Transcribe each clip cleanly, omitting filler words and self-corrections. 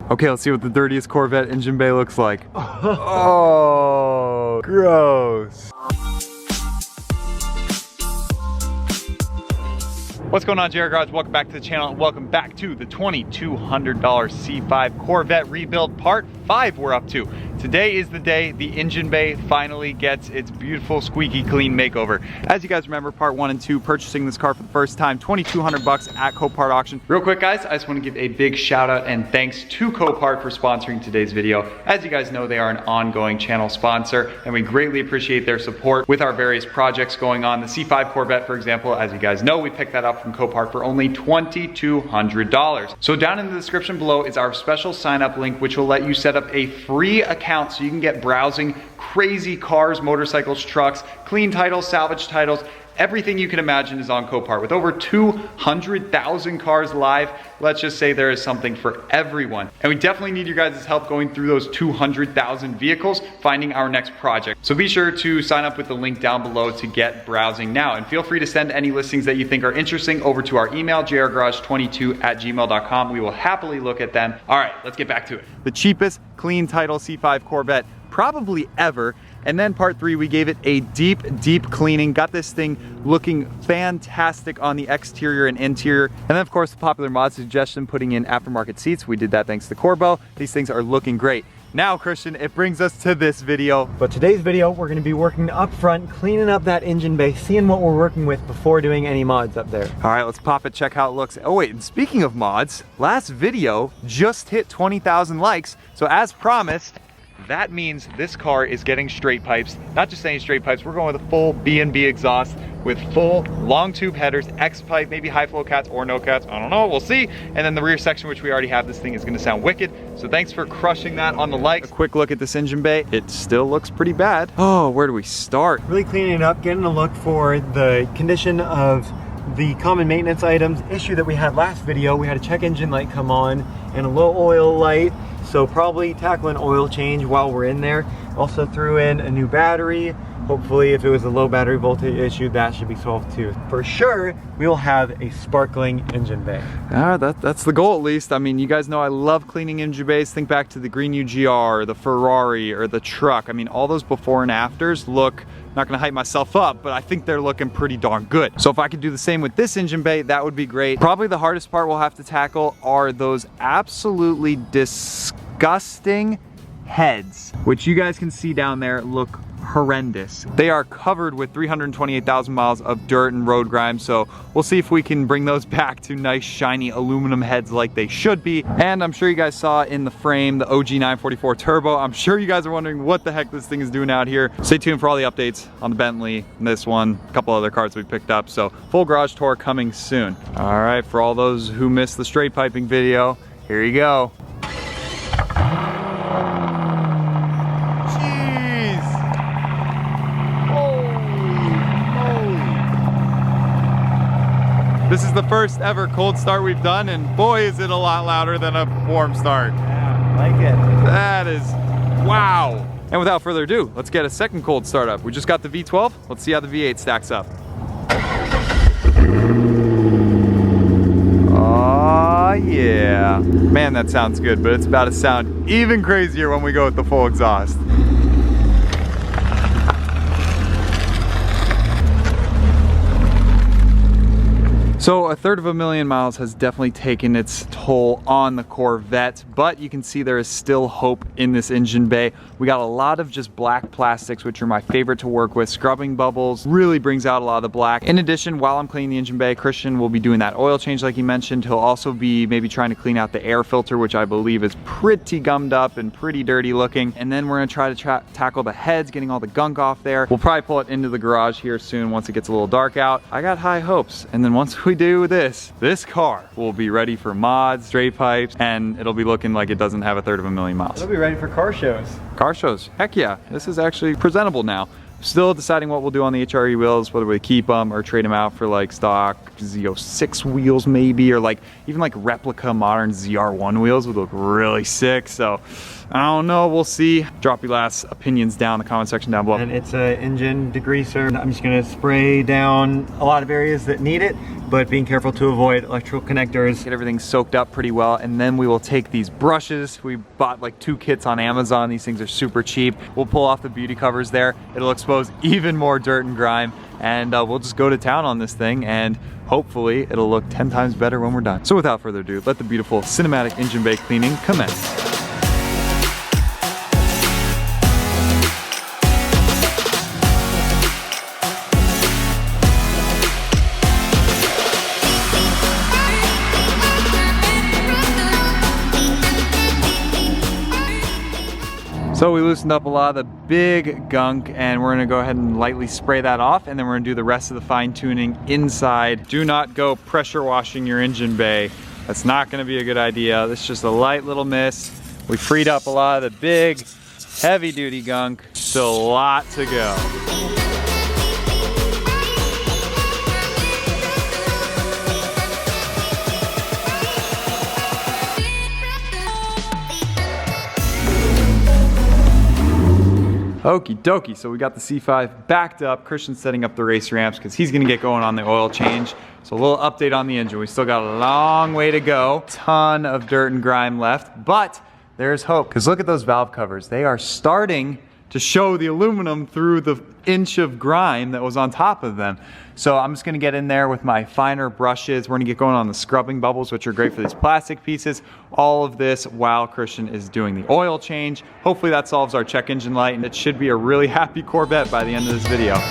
Okay, let's see what the dirtiest Corvette engine bay looks like. Oh, gross. What's going on, JR Garage? Welcome back to the channel and welcome back to the $2,200 C5 Corvette rebuild part 5 we're up to. Today is the day the engine bay finally gets its beautiful squeaky clean makeover. As you guys remember, part 1 and 2, purchasing this car for the first time, $2,200 at Copart auction. Real quick guys, I just want to give a big shout out and thanks to Copart for sponsoring today's video. As you guys know, they are an ongoing channel sponsor and we greatly appreciate their support with our various projects going on. The C5 Corvette, for example, as you guys know, we picked that up from Copart for only $2,200. So down in the description below is our special sign up link, which will let you set up a free account so you can get browsing crazy cars, motorcycles, trucks, clean titles, salvage titles. Everything you can imagine is on Copart. With over 200,000 cars live, let's just say there is something for everyone. And we definitely need your guys' help going through those 200,000 vehicles, finding our next project. So be sure to sign up with the link down below to get browsing now. And feel free to send any listings that you think are interesting over to our email, jrgarage22@gmail.com. We will happily look at them. All right, let's get back to it. The cheapest clean title C5 Corvette probably ever. And then part 3, we gave it a deep cleaning. Got this thing looking fantastic on the exterior and interior. And then of course the popular mod suggestion, putting in aftermarket seats. We did that thanks to Corbo. These things are looking great. Now Christian, it brings us to this video. But today's video, we're gonna be working up front, cleaning up that engine bay, seeing what we're working with before doing any mods up there. All right, let's pop it, check how it looks. Oh wait, and speaking of mods, last video just hit 20,000 likes. So as promised, that means this car is getting straight pipes. Not just any straight pipes, we're going with a full B&B exhaust with full long tube headers, X-pipe, maybe high flow cats or no cats, I don't know, we'll see. And then the rear section, which we already have, this thing is gonna sound wicked. So thanks for crushing that on the likes. A quick look at this engine bay, it still looks pretty bad. Oh, where do we start? Really cleaning it up, getting a look for the condition of the common maintenance items. Issue that we had last video, we had a check engine light come on and a low oil light. So probably tackle an oil change while we're in there. Also threw in a new battery. Hopefully if it was a low battery voltage issue, that should be solved too. For sure, we will have a sparkling engine bay. That's the goal at least. I mean, you guys know I love cleaning engine bays. Think back to the green UGR, the Ferrari, or the truck. I mean, all those before and afters look, not gonna hype myself up, but I think they're looking pretty darn good. So if I could do the same with this engine bay, that would be great. Probably the hardest part we'll have to tackle are those absolutely disgusting heads, which you guys can see down there look horrendous. They are covered with 328,000 miles of dirt and road grime, so we'll see if we can bring those back to nice shiny aluminum heads like they should be. And I'm sure you guys saw in the frame the OG 944 Turbo. I'm sure you guys are wondering what the heck this thing is doing out here. Stay tuned for all the updates on the Bentley, this one, a couple other cars we picked up, so full garage tour coming soon. All right, for all those who missed the straight piping video, here you go. This is the first ever cold start we've done, and boy is it a lot louder than a warm start. Yeah, I like it. That is, wow. And without further ado, let's get a second cold start up. We just got the V12, let's see how the V8 stacks up. Oh yeah. Man, that sounds good, but it's about to sound even crazier when we go with the full exhaust. So 1/3 of a million miles has definitely taken its toll on the Corvette, but you can see there is still hope in this engine bay. We got a lot of just black plastics, which are my favorite to work with. Scrubbing bubbles really brings out a lot of the black. In addition, while I'm cleaning the engine bay, Christian will be doing that oil change like he mentioned. He'll also be maybe trying to clean out the air filter, which I believe is pretty gummed up and pretty dirty looking. And then we're gonna try to tackle the heads, getting all the gunk off there. We'll probably pull it into the garage here soon once it gets a little dark out. I got high hopes. And then once we do this car will be ready for mods, straight pipes, and it'll be looking like it doesn't have 1/3 of a million miles. It'll be ready for car shows. Car shows, heck yeah. This is actually presentable now. Still deciding what we'll do on the HRE wheels, whether we keep them or trade them out for like stock Z06 wheels maybe, or like even like replica modern ZR1 wheels would look really sick. So I don't know, we'll see. Drop your last opinions down in the comment section down below. And it's an engine degreaser. I'm just gonna spray down a lot of areas that need it, but being careful to avoid electrical connectors. Get everything soaked up pretty well, and then we will take these brushes. We bought like 2 kits on Amazon. These things are super cheap. We'll pull off the beauty covers there. It'll expose even more dirt and grime, and we'll just go to town on this thing, and hopefully it'll look 10 times better when we're done. So without further ado, let the beautiful cinematic engine bay cleaning commence. So we loosened up a lot of the big gunk, and we're gonna go ahead and lightly spray that off, and then we're gonna do the rest of the fine tuning inside. Do not go pressure washing your engine bay. That's not gonna be a good idea. This is just a light little mist. We freed up a lot of the big, heavy duty gunk. Still a lot to go. Okie dokie, so we got the C5 backed up. Christian's setting up the race ramps because he's gonna get going on the oil change. So a little update on the engine. We still got a long way to go. Ton of dirt and grime left, but there's hope. Because look at those valve covers. They are starting to show the aluminum through the inch of grime that was on top of them. So I'm just gonna get in there with my finer brushes. We're gonna get going on the scrubbing bubbles, which are great for these plastic pieces. All of this while Christian is doing the oil change. Hopefully that solves our check engine light, and it should be a really happy Corvette by the end of this video.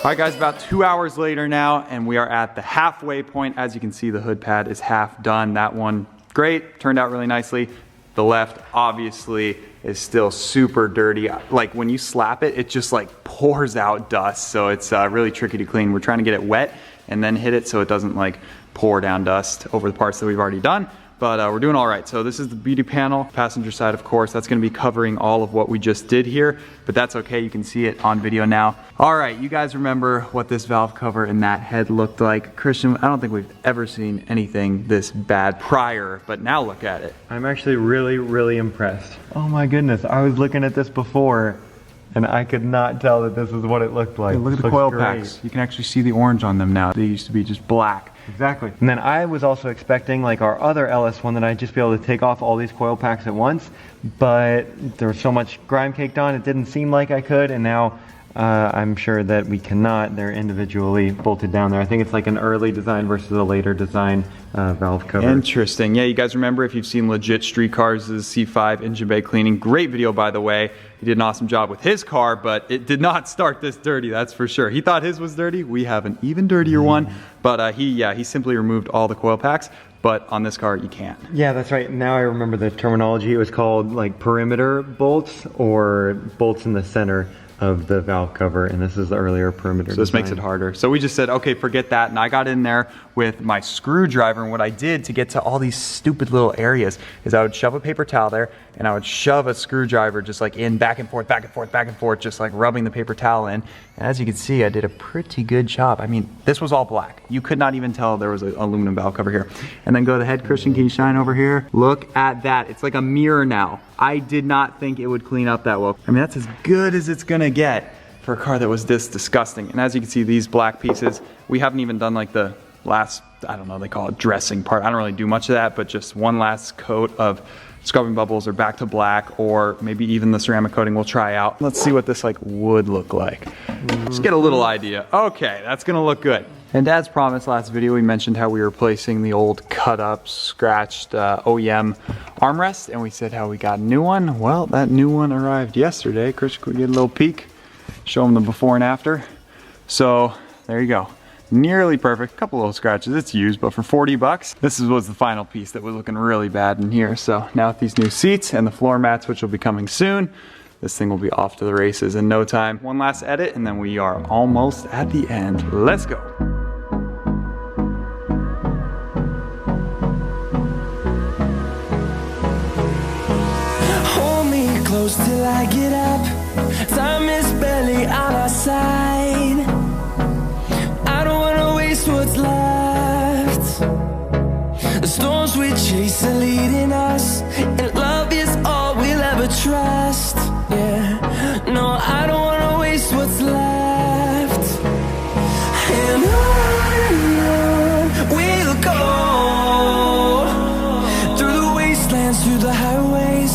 All right guys, about 2 hours later now, and we are at the halfway point. As you can see, the hood pad is half done. That one, great, turned out really nicely. The left, obviously, is still super dirty. Like when you slap it, it just like pours out dust. So it's really tricky to clean. We're trying to get it wet and then hit it so it doesn't like pour down dust over the parts that we've already done. But we're doing all right. So this is the beauty panel, passenger side, of course. That's gonna be covering all of what we just did here, but that's okay. You can see it on video now. All right, you guys remember what this valve cover and that head looked like. Christian, I don't think we've ever seen anything this bad prior, but now look at it. I'm actually really impressed. Oh my goodness, I was looking at this before and I could not tell that this is what it looked like. Hey, look at the coil packs. You can actually see the orange on them now. They used to be just black. Exactly. And then I was also expecting, like our other LS1, that I'd just be able to take off all these coil packs at once, but there was so much grime caked on, it didn't seem like I could, and now I'm sure that we cannot. They're individually bolted down there. I think it's like an early design versus a later design valve cover. Interesting. Yeah, you guys remember, if you've seen Legit Street Cars' C5 engine bay cleaning, great video by the way. He did an awesome job with his car, but it did not start this dirty, that's for sure. He thought his was dirty. We have an even dirtier one, but he simply removed all the coil packs. but on this car you can't. Yeah, that's right. Now I remember the terminology. It was called like perimeter bolts or bolts in the center of the valve cover, and this is the earlier perimeter. So this makes it harder. So we just said, okay, forget that. And I got in there with my screwdriver, and what I did to get to all these stupid little areas is I would shove a paper towel there, and I would shove a screwdriver just like in back and forth, back and forth, back and forth, just like rubbing the paper towel in. And as you can see, I did a pretty good job. I mean, this was all black. You could not even tell there was an aluminum valve cover here. And then go to the head, Christian, can you shine over here? Look at that. It's like a mirror now. I did not think it would clean up that well. I mean, that's as good as it's gonna get for a car that was this disgusting. And as you can see, these black pieces, we haven't even done like the last, I don't know, they call it dressing part. I don't really do much of that, but just one last coat of scrubbing bubbles or back to black, or maybe even the ceramic coating we'll try out. Let's see what this like would look like. Just get a little idea. Okay, that's gonna look good. And as promised, last video we mentioned how we were replacing the old cut up, scratched OEM armrest, and we said how we got a new one. Well, that new one arrived yesterday. Chris, could we get a little peek? Show them the before and after. So there you go. Nearly perfect, couple little scratches, it's used, but for 40 bucks, this was the final piece that was looking really bad in here. So now with these new seats and the floor mats, which will be coming soon, this thing will be off to the races in no time. One last edit, and then we are almost at the end. Let's go. Hold me close till I get up. Time is barely on our side. I don't wanna waste what's left. The storms we chase are leading us, and love is all we'll ever trust. Yeah, no, I don't wanna waste what's left. And on we'll go, through the wastelands, through the highways,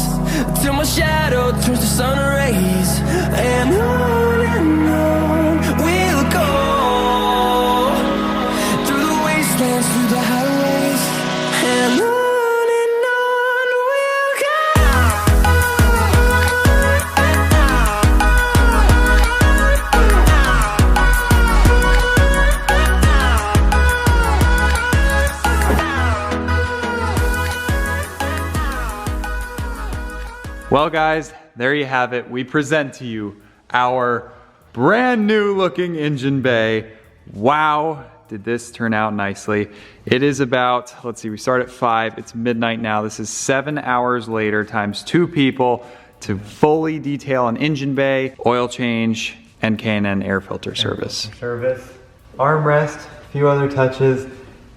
till my shadow turns to sun rays. And on we'll go, through the wastelands, through the highways, and on we'll go. Well guys, there you have it. We present to you our brand new looking engine bay. Wow, did this turn out nicely. It is about, let's see, we start at 5, it's midnight now. This is 7 hours later times 2 people to fully detail an engine bay, oil change, and K&N air filter service. Armrest, a few other touches,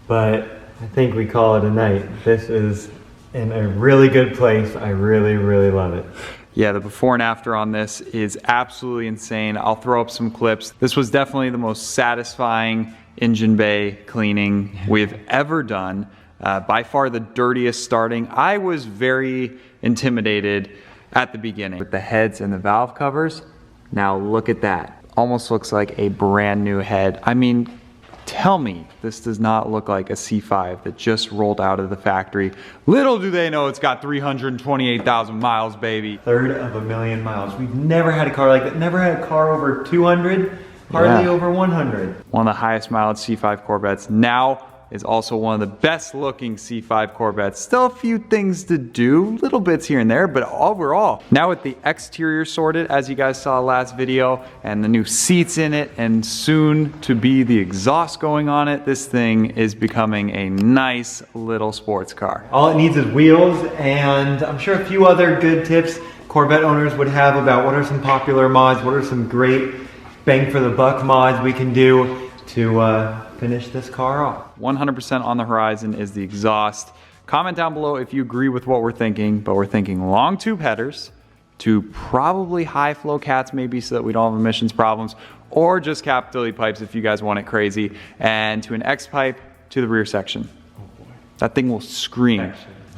but I think we call it a night. This is in a really good place. I really, really love it. Yeah, the before and after on this is absolutely insane. I'll throw up some clips. This was definitely the most satisfying engine bay cleaning we've ever done. By far the dirtiest starting. I was very intimidated at the beginning with the heads and the valve covers. Now look at that. Almost looks like a brand new head. I mean, tell me this does not look like a C5 that just rolled out of the factory. Little do they know it's got 328,000 miles, baby. Third of a million miles. We've never had a car like that. Never had a car over 200, hardly over 100. One of the highest mileage C5 Corvettes. Now is also one of the best looking C5 Corvettes. Still a few things to do, little bits here and there, but overall. Now with the exterior sorted, as you guys saw last video, and the new seats in it, and soon to be the exhaust going on it, this thing is becoming a nice little sports car. All it needs is wheels, and I'm sure a few other good tips Corvette owners would have about what are some popular mods, what are some great bang for the buck mods we can do to finish this car off. 100% on the horizon is the exhaust. Comment down below if you agree with what we're thinking, but we're thinking long tube headers to probably high flow cats maybe so that we don't have emissions problems, or just cap Philly pipes if you guys want it crazy, and to an X pipe to the rear section. Oh boy. That thing will scream.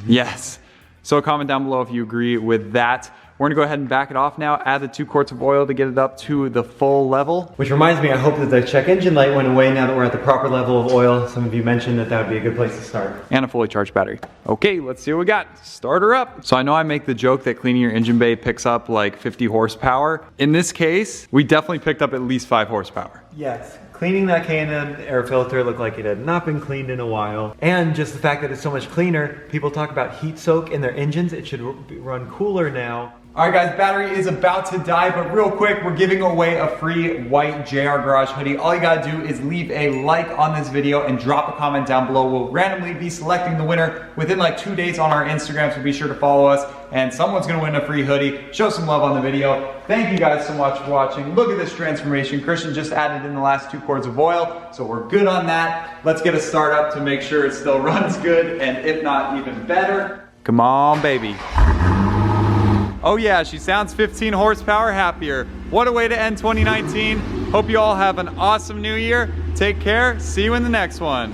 Yes. So comment down below if you agree with that. We're gonna go ahead and back it off now, add the 2 quarts of oil to get it up to the full level. Which reminds me, I hope that the check engine light went away now that we're at the proper level of oil. Some of you mentioned that that would be a good place to start. And a fully charged battery. Okay, let's see what we got. Start her up. So I know I make the joke that cleaning your engine bay picks up like 50 horsepower. In this case, we definitely picked up at least 5 horsepower. Yes, cleaning that K&N air filter looked like it had not been cleaned in a while. And just the fact that it's so much cleaner, people talk about heat soak in their engines. It should run cooler now. All right guys, battery is about to die, but real quick, we're giving away a free white JR Garage hoodie. All you gotta do is leave a like on this video and drop a comment down below. We'll randomly be selecting the winner within like 2 days on our Instagram, so be sure to follow us, and someone's gonna win a free hoodie. Show some love on the video. Thank you guys so much for watching. Look at this transformation. Christian just added in the last 2 quarts of oil, so we're good on that. Let's get a start up to make sure it still runs good, and if not, even better. Come on, baby. Oh yeah, she sounds 15 horsepower happier. What a way to end 2019. Hope you all have an awesome new year. Take care. See you in the next one.